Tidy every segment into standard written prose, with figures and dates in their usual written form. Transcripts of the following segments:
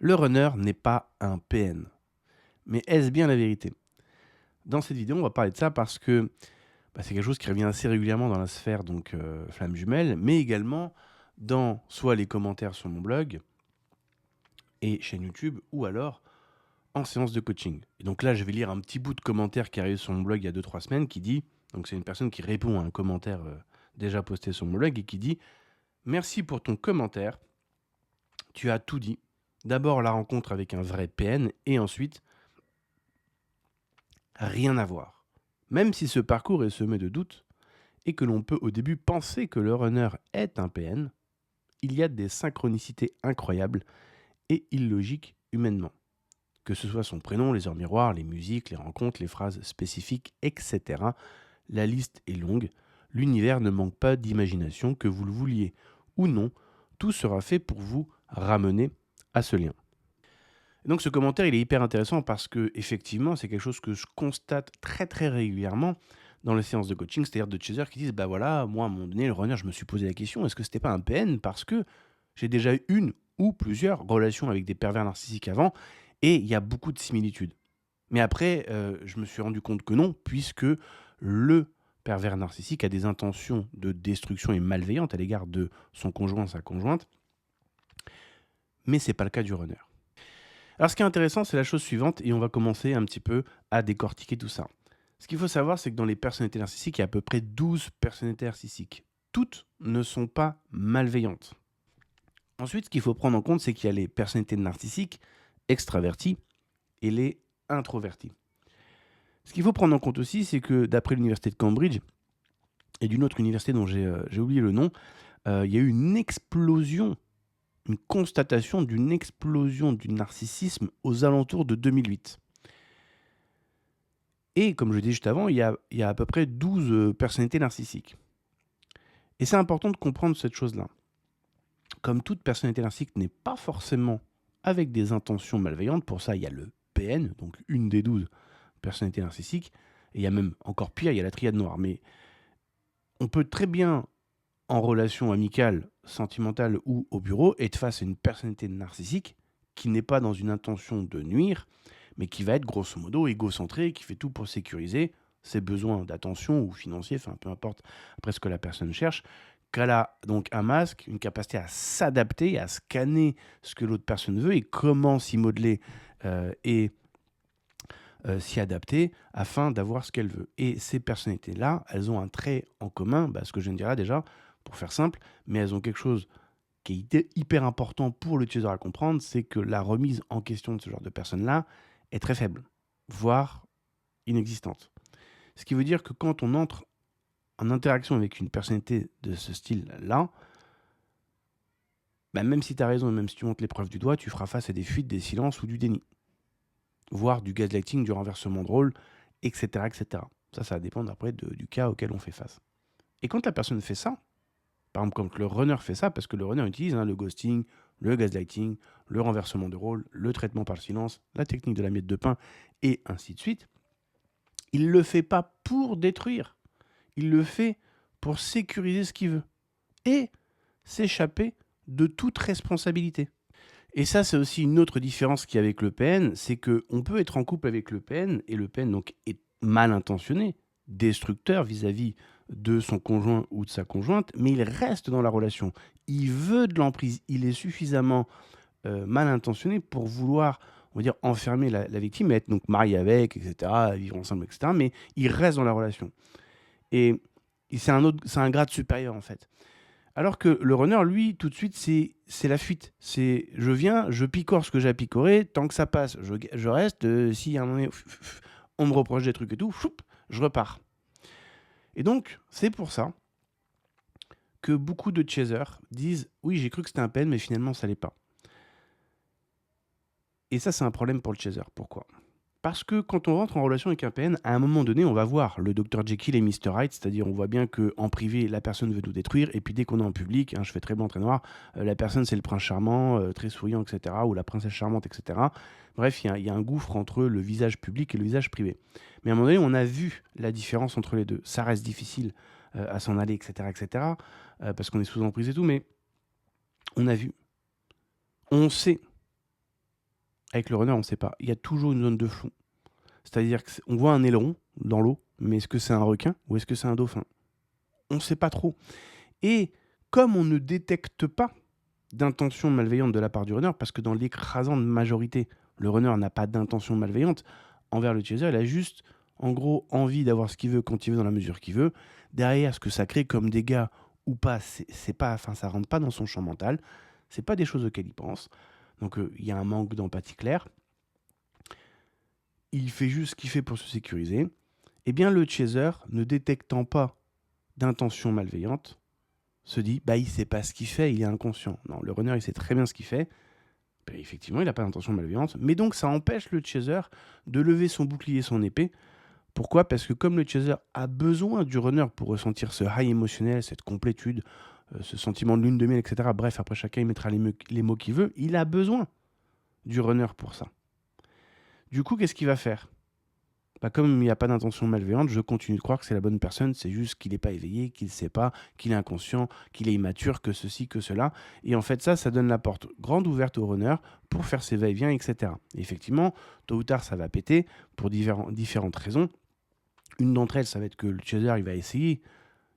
Le runner n'est pas un PN. Mais est-ce bien la vérité? Dans cette vidéo, on va parler de ça parce que c'est quelque chose qui revient assez régulièrement dans la sphère donc Flamme Jumelle, mais également dans soit les commentaires sur mon blog et chaîne YouTube, ou alors en séance de coaching. Et donc là, je vais lire un petit bout de commentaire qui arrive sur mon blog il y a 2-3 semaines qui dit, donc c'est une personne qui répond à un commentaire déjà posté sur mon blog et qui dit: merci pour ton commentaire, tu as tout dit. D'abord la rencontre avec un vrai PN et ensuite rien à voir. Même si ce parcours est semé de doutes et que l'on peut au début penser que le runner est un PN, il y a des synchronicités incroyables et illogiques humainement. Que ce soit son prénom, les heures miroirs, les musiques, les rencontres, les phrases spécifiques, etc. La liste est longue. L'univers ne manque pas d'imagination, que vous le vouliez ou non. Tout sera fait pour vous ramener à ce lien. Et donc ce commentaire, il est hyper intéressant parce que effectivement, c'est quelque chose que je constate très très régulièrement dans les séances de coaching, c'est-à-dire de chasers qui disent: bah voilà, moi à un moment donné, le runner, je me suis posé la question, est-ce que c'était pas un PN parce que j'ai déjà eu une ou plusieurs relations avec des pervers narcissiques avant et il y a beaucoup de similitudes. Mais après, je me suis rendu compte que non, puisque le pervers narcissique a des intentions de destruction et malveillantes à l'égard de son conjoint, sa conjointe, mais c'est pas le cas du runner. Alors ce qui est intéressant, c'est la chose suivante, et on va commencer un petit peu à décortiquer tout ça. Ce qu'il faut savoir, c'est que dans les personnalités narcissiques, il y a à peu près 12 personnalités narcissiques. Toutes ne sont pas malveillantes. Ensuite, ce qu'il faut prendre en compte, c'est qu'il y a les personnalités narcissiques extraverties et les introverties. Ce qu'il faut prendre en compte aussi, c'est que d'après l'université de Cambridge et d'une autre université dont j'ai oublié le nom, il y a eu une explosion, une constatation d'une explosion du narcissisme aux alentours de 2008. Et comme je l'ai dit juste avant, il y a à peu près 12 personnalités narcissiques. Et c'est important de comprendre cette chose-là. Comme toute personnalité narcissique n'est pas forcément avec des intentions malveillantes, pour ça il y a le PN, donc une des 12 personnalités narcissiques, et il y a même encore pire, il y a la triade noire. Mais on peut très bien, en relation amicale, sentimentale ou au bureau, être face à une personnalité narcissique qui n'est pas dans une intention de nuire, mais qui va être grosso modo égocentré, qui fait tout pour sécuriser ses besoins d'attention ou financiers, enfin peu importe après ce que la personne cherche, qu'elle a donc un masque, une capacité à s'adapter, à scanner ce que l'autre personne veut et comment s'y modeler et s'y adapter afin d'avoir ce qu'elle veut. Et ces personnalités-là, elles ont un trait en commun, ce que je viens de dire là déjà, pour faire simple, mais elles ont quelque chose qui est hyper important pour l'utilisateur à comprendre, c'est que la remise en question de ce genre de personnes-là est très faible, voire inexistante. Ce qui veut dire que quand on entre en interaction avec une personnalité de ce style-là, même si tu as raison et même si tu montes les preuves du doigt, tu feras face à des fuites, des silences ou du déni, voire du gaslighting, du renversement de rôle, etc. etc. Ça va dépendre après du cas auquel on fait face. Et quand la personne fait ça, par exemple, quand le runner fait ça, parce que le runner utilise le ghosting, le gaslighting, le renversement de rôle, le traitement par le silence, la technique de la miette de pain, et ainsi de suite, il ne le fait pas pour détruire. Il le fait pour sécuriser ce qu'il veut et s'échapper de toute responsabilité. Et ça, c'est aussi une autre différence qu'il y a avec le PN, c'est qu'on peut être en couple avec le PN, et le PN donc, est mal intentionné, destructeur vis-à-vis de son conjoint ou de sa conjointe, mais il reste dans la relation. Il veut de l'emprise, il est suffisamment mal intentionné pour vouloir, on va dire, enfermer la victime, et être donc marié avec, etc., vivre ensemble, etc., mais il reste dans la relation. Et c'est un grade supérieur, en fait. Alors que le runner, lui, tout de suite, c'est la fuite. C'est je viens, je picore ce que j'ai à picorer, tant que ça passe, je reste. Si à un moment donné, on me reproche des trucs et tout, je repars. Et donc, c'est pour ça que beaucoup de chasers disent oui, j'ai cru que c'était un PN, mais finalement, ça l'est pas. Et ça, c'est un problème pour le chaser. Pourquoi ? Parce que quand on rentre en relation avec un PN, à un moment donné, on va voir le Dr Jekyll et Mr Hyde, c'est-à-dire on voit bien qu'en privé, la personne veut nous détruire, et puis dès qu'on est en public, je fais très blanc, très noir, la personne c'est le prince charmant, très souriant, etc., ou la princesse charmante, etc. Bref, il y a un gouffre entre le visage public et le visage privé. Mais à un moment donné, on a vu la différence entre les deux. Ça reste difficile à s'en aller, etc., etc., parce qu'on est sous emprise et tout, mais on a vu. On sait Avec le runner, on ne sait pas. Il y a toujours une zone de flou. C'est-à-dire qu'on voit un aileron dans l'eau, mais est-ce que c'est un requin ou est-ce que c'est un dauphin? On ne sait pas trop. Et comme on ne détecte pas d'intention malveillante de la part du runner, parce que dans l'écrasante majorité, le runner n'a pas d'intention malveillante envers le chaser, il a juste, en gros, envie d'avoir ce qu'il veut quand il veut, dans la mesure qu'il veut. Derrière, ce que ça crée comme dégâts ou pas, c'est pas, enfin, ça rentre pas dans son champ mental. C'est pas des choses auxquelles il pense. Donc, il y a un manque d'empathie claire. Il fait juste ce qu'il fait pour se sécuriser. Eh bien, le chaser, ne détectant pas d'intention malveillante, se dit, bah, il sait pas ce qu'il fait, il est inconscient. Non, le runner, il sait très bien ce qu'il fait. Ben, effectivement, il n'a pas d'intention malveillante. Mais donc, ça empêche le chaser de lever son bouclier, son épée. Pourquoi? Parce que comme le chaser a besoin du runner pour ressentir ce high émotionnel, cette complétude, ce sentiment de lune de miel, etc. Bref, après, chacun il mettra les mots qu'il veut. Il a besoin du runner pour ça. Du coup, qu'est-ce qu'il va faire? Bah, comme il n'y a pas d'intention malveillante, je continue de croire que c'est la bonne personne, c'est juste qu'il n'est pas éveillé, qu'il ne sait pas, qu'il est inconscient, qu'il est immature, que ceci, que cela. Et en fait, ça donne la porte grande ouverte au runner pour faire ses va-et-vient, etc. Et effectivement, tôt ou tard, ça va péter pour différentes raisons. Une d'entre elles, ça va être que le chaser, il va essayer,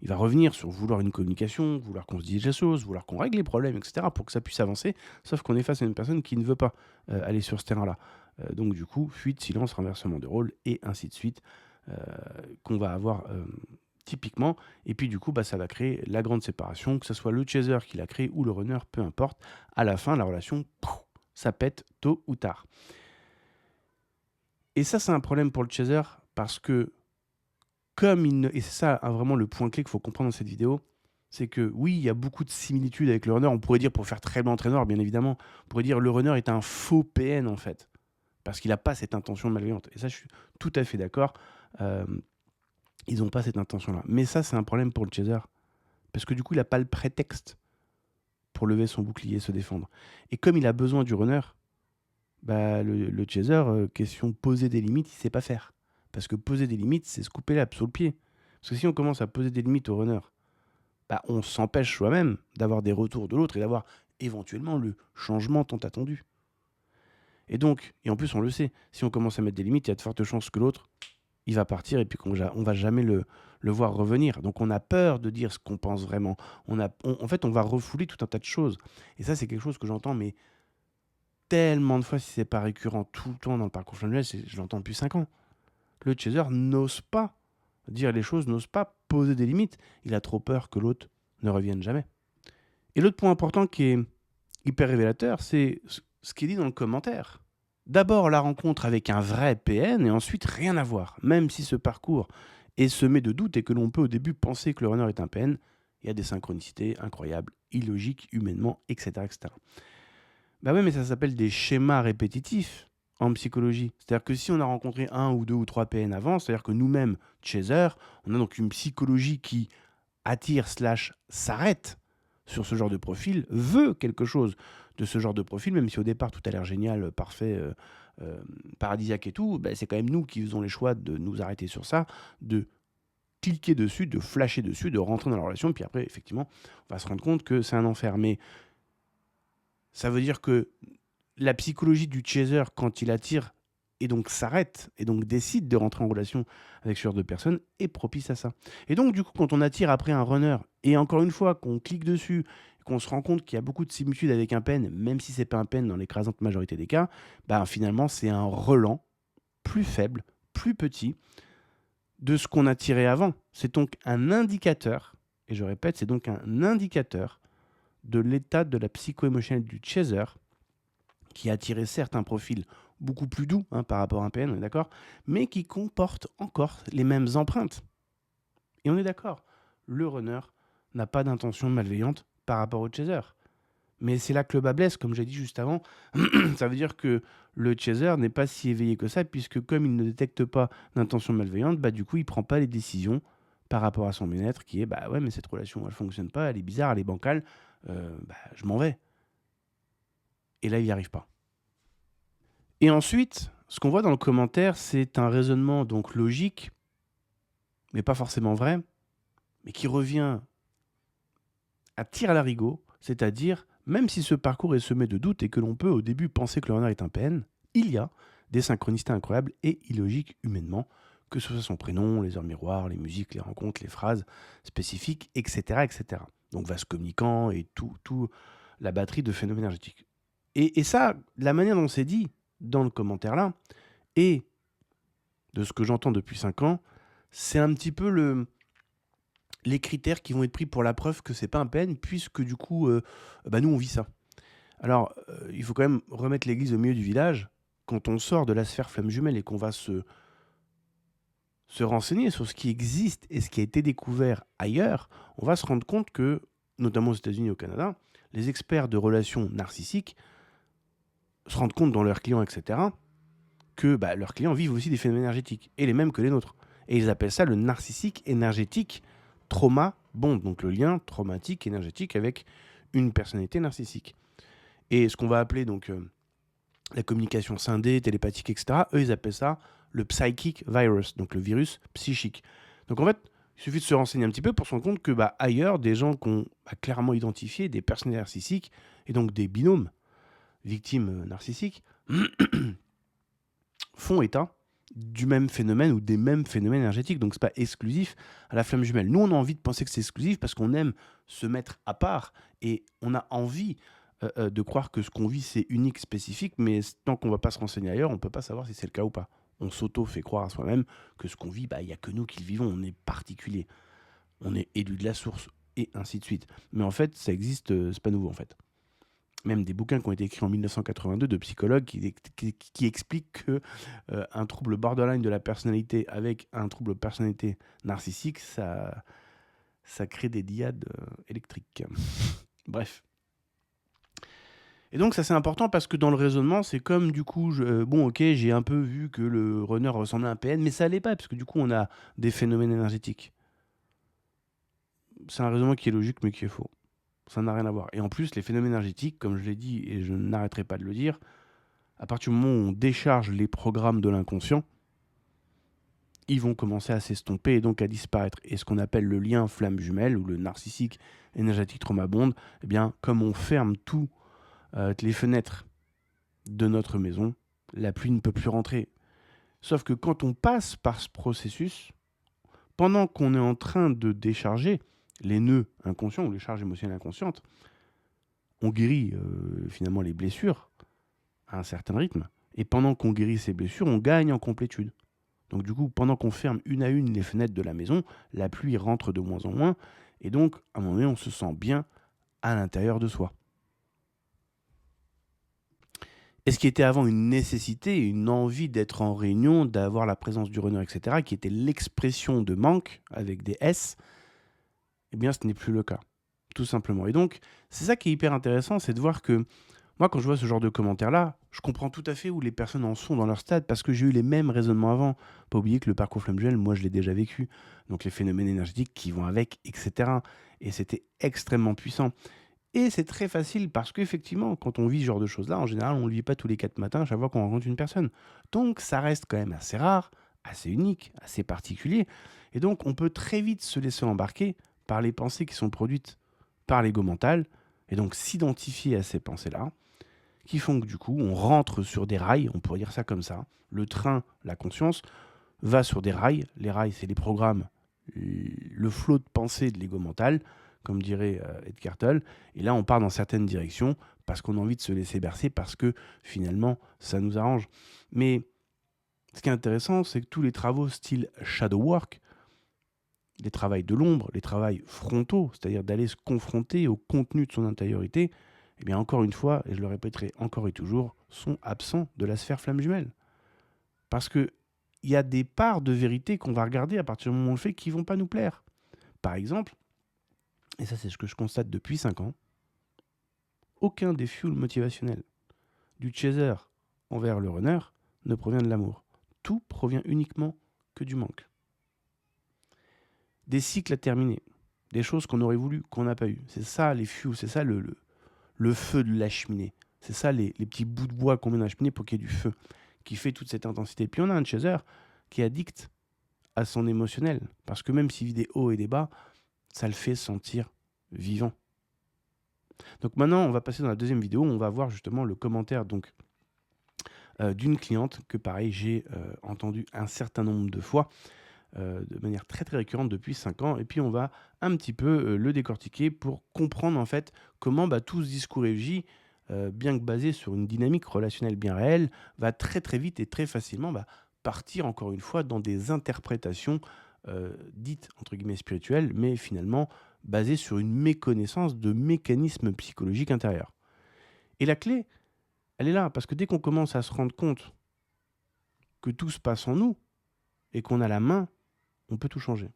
il va revenir sur vouloir une communication, vouloir qu'on se dise les choses, vouloir qu'on règle les problèmes, etc. pour que ça puisse avancer, sauf qu'on est face à une personne qui ne veut pas aller sur ce terrain-là. Donc du coup, fuite, silence, renversement de rôle, et ainsi de suite, qu'on va avoir typiquement. Et puis du coup, bah, ça va créer la grande séparation, que ce soit le chaser qui l'a créé ou le runner, peu importe. À la fin, la relation, ça pète tôt ou tard. Et ça, c'est un problème pour le chaser, parce que comme il ne... Et c'est ça vraiment le point clé qu'il faut comprendre dans cette vidéo, c'est que oui, il y a beaucoup de similitudes avec le runner. On pourrait dire, pour faire très bien entraîneur, bien évidemment, on pourrait dire le runner est un faux PN en fait, parce qu'il n'a pas cette intention malveillante. Et ça, je suis tout à fait d'accord. Ils n'ont pas cette intention-là. Mais ça, c'est un problème pour le chaser, parce que du coup, il n'a pas le prétexte pour lever son bouclier et se défendre. Et comme il a besoin du runner, bah, le chaser, question poser des limites, il ne sait pas faire. Parce que poser des limites, c'est se couper l'herbe sous le pied. Parce que si on commence à poser des limites au runner, bah, on s'empêche soi-même d'avoir des retours de l'autre et d'avoir éventuellement le changement tant attendu. Et donc, et en plus on le sait, si on commence à mettre des limites, il y a de fortes chances que l'autre, il va partir et puis qu'on va jamais le voir revenir. Donc on a peur de dire ce qu'on pense vraiment. En fait, on va refouler tout un tas de choses. Et ça, c'est quelque chose que j'entends, mais tellement de fois, si c'est pas récurrent tout le temps dans le parcours familial, je l'entends depuis 5 ans. Le chaser n'ose pas dire les choses, n'ose pas poser des limites. Il a trop peur que l'autre ne revienne jamais. Et l'autre point important qui est hyper révélateur, c'est ce qui est dit dans le commentaire. D'abord la rencontre avec un vrai PN et ensuite rien à voir. Même si ce parcours est semé de doutes et que l'on peut au début penser que le runner est un PN, il y a des synchronicités incroyables, illogiques, humainement, etc. etc. Bah oui, mais ça s'appelle des schémas répétitifs en psychologie. C'est-à-dire que si on a rencontré 1 ou 2 ou 3 PN avant, c'est-à-dire que nous-mêmes, chaser, on a donc une psychologie qui attire / s'arrête sur ce genre de profil, veut quelque chose de ce genre de profil, même si au départ tout a l'air génial, parfait, paradisiaque et tout, bah, c'est quand même nous qui faisons les choix de nous arrêter sur ça, de cliquer dessus, de flasher dessus, de rentrer dans la relation, puis après, effectivement, on va se rendre compte que c'est un enfer. Mais ça veut dire que la psychologie du chaser, quand il attire et donc s'arrête et donc décide de rentrer en relation avec ce genre de personnes, est propice à ça. Et donc, du coup, quand on attire après un runner, et encore une fois, qu'on clique dessus, qu'on se rend compte qu'il y a beaucoup de similitudes avec un pen, même si c'est pas un pen dans l'écrasante majorité des cas, bah, finalement, c'est un relent plus faible, plus petit de ce qu'on a tiré avant. C'est donc un indicateur, et je répète, c'est donc un indicateur de l'état de la psycho-émotionnelle du chaser, qui a attiré certes un profil beaucoup plus doux par rapport à un PN, on est d'accord, mais qui comporte encore les mêmes empreintes. Et on est d'accord, le runner n'a pas d'intention malveillante par rapport au chaser. Mais c'est là que le bas blesse, comme j'ai dit juste avant. Ça veut dire que le chaser n'est pas si éveillé que ça, puisque comme il ne détecte pas d'intention malveillante, bah du coup, il ne prend pas les décisions par rapport à son bien-être, qui est, bah ouais, mais cette relation, elle ne fonctionne pas, elle est bizarre, elle est bancale, je m'en vais. Et là, il n'y arrive pas. Et ensuite, ce qu'on voit dans le commentaire, c'est un raisonnement donc logique, mais pas forcément vrai, mais qui revient à tir à l'arigot, c'est-à-dire, même si ce parcours est semé de doutes et que l'on peut au début penser que le runner est un PN, il y a des synchronicités incroyables et illogiques humainement, que ce soit son prénom, les heures miroirs, les musiques, les rencontres, les phrases spécifiques, etc. etc. Donc vase communicant et tout la batterie de phénomènes énergétiques. Et ça, la manière dont c'est dit dans le commentaire là, et de ce que j'entends depuis 5 ans, c'est un petit peu les critères qui vont être pris pour la preuve que c'est pas un PN, puisque du coup, nous on vit ça. Alors, il faut quand même remettre l'église au milieu du village. Quand on sort de la sphère flamme jumelle et qu'on va se renseigner sur ce qui existe et ce qui a été découvert ailleurs, on va se rendre compte que, notamment aux États-Unis et au Canada, les experts de relations narcissiques se rendent compte dans leurs clients, etc., que leurs clients vivent aussi des phénomènes énergétiques, et les mêmes que les nôtres. Et ils appellent ça le narcissique énergétique trauma bond, donc le lien traumatique énergétique avec une personnalité narcissique. Et ce qu'on va appeler donc la communication scindée, télépathique, etc., eux, ils appellent ça le psychic virus, donc le virus psychique. Donc en fait, il suffit de se renseigner un petit peu pour se rendre compte que ailleurs, des gens qui ont clairement identifié des personnes narcissiques, et donc des binômes victimes narcissiques, font état du même phénomène ou des mêmes phénomènes énergétiques. Donc c'est pas exclusif à la flamme jumelle. Nous, on a envie de penser que c'est exclusif parce qu'on aime se mettre à part et on a envie de croire que ce qu'on vit, c'est unique, spécifique, mais tant qu'on ne va pas se renseigner ailleurs, on ne peut pas savoir si c'est le cas ou pas. On s'auto-fait croire à soi-même que ce qu'on vit, il n'y a que nous qui le vivons, on est particulier, on est élu de la source, et ainsi de suite. Mais en fait, ça existe, c'est pas nouveau en fait. Même des bouquins qui ont été écrits en 1982 de psychologues qui expliquent que un trouble borderline de la personnalité avec un trouble de personnalité narcissique, ça crée des dyades électriques. Bref. Et donc ça c'est important parce que dans le raisonnement, c'est comme du coup, j'ai un peu vu que le runner ressemblait à un PN, mais ça l'est pas, parce que du coup on a des phénomènes énergétiques. C'est un raisonnement qui est logique mais qui est faux. Ça n'a rien à voir. Et en plus, les phénomènes énergétiques, comme je l'ai dit et je n'arrêterai pas de le dire, à partir du moment où on décharge les programmes de l'inconscient, ils vont commencer à s'estomper et donc à disparaître. Et ce qu'on appelle le lien flamme jumelle ou le narcissique énergétique trauma bond, eh bien, comme on ferme toutes les fenêtres de notre maison, la pluie ne peut plus rentrer. Sauf que quand on passe par ce processus, pendant qu'on est en train de décharger les nœuds inconscients ou les charges émotionnelles inconscientes, on guérit finalement les blessures à un certain rythme. Et pendant qu'on guérit ces blessures, on gagne en complétude. Donc du coup, pendant qu'on ferme une à une les fenêtres de la maison, la pluie rentre de moins en moins. Et donc, à un moment donné, on se sent bien à l'intérieur de soi. Et ce qui était avant une nécessité, une envie d'être en réunion, d'avoir la présence du runner, etc., qui était l'expression de manque avec des S, eh bien ce n'est plus le cas, tout simplement. Et donc, c'est ça qui est hyper intéressant, c'est de voir que moi, quand je vois ce genre de commentaires-là, je comprends tout à fait où les personnes en sont dans leur stade, parce que j'ai eu les mêmes raisonnements avant. Pas oublier que le parcours flamme jumelle, moi je l'ai déjà vécu, donc les phénomènes énergétiques qui vont avec, etc. Et c'était extrêmement puissant. Et c'est très facile parce qu'effectivement, quand on vit ce genre de choses-là, en général, on ne le vit pas tous les 4 matins à chaque fois qu'on rencontre une personne. Donc ça reste quand même assez rare, assez unique, assez particulier. Et donc on peut très vite se laisser embarquer par les pensées qui sont produites par l'ego mental, et donc s'identifier à ces pensées-là, qui font que du coup, on rentre sur des rails, on pourrait dire ça comme ça. Le train, la conscience, va sur des rails. Les rails, c'est les programmes, le flot de pensée de l'ego mental, comme dirait Eckhart Tolle. Et là, on part dans certaines directions parce qu'on a envie de se laisser bercer, parce que finalement, ça nous arrange. Mais ce qui est intéressant, c'est que tous les travaux style shadow work, les travails de l'ombre, les travails frontaux, c'est-à-dire d'aller se confronter au contenu de son intériorité, eh bien encore une fois, et je le répéterai encore et toujours, sont absents de la sphère flamme jumelle. Parce qu'il y a des parts de vérité qu'on va regarder à partir du moment où on le fait qui ne vont pas nous plaire. Par exemple, et ça c'est ce que je constate depuis 5 ans, aucun des fuels motivationnels du chaser envers le runner ne provient de l'amour. Tout provient uniquement que du manque. Des cycles à terminer, des choses qu'on aurait voulu, qu'on n'a pas eu. C'est ça les fuels, c'est ça le feu de la cheminée. C'est ça les petits bouts de bois qu'on met dans la cheminée pour qu'il y ait du feu, qui fait toute cette intensité. Puis on a un chaser qui est addict à son émotionnel, parce que même s'il vit des hauts et des bas, ça le fait sentir vivant. Donc maintenant, on va passer dans la deuxième vidéo, on va voir justement le commentaire donc d'une cliente que pareil j'ai, entendue un certain nombre de fois, de manière très, très récurrente depuis 5 ans et puis on va un petit peu, le décortiquer pour comprendre en fait comment, tout ce discours EFJ, bien que basé sur une dynamique relationnelle bien réelle, va très, très vite et très facilement, partir encore une fois dans des interprétations, dites entre guillemets «spirituelles», mais finalement basées sur une méconnaissance de mécanismes psychologiques intérieurs. Et la clé, elle est là, parce que dès qu'on commence à se rendre compte que tout se passe en nous et qu'on a la main, on peut tout changer.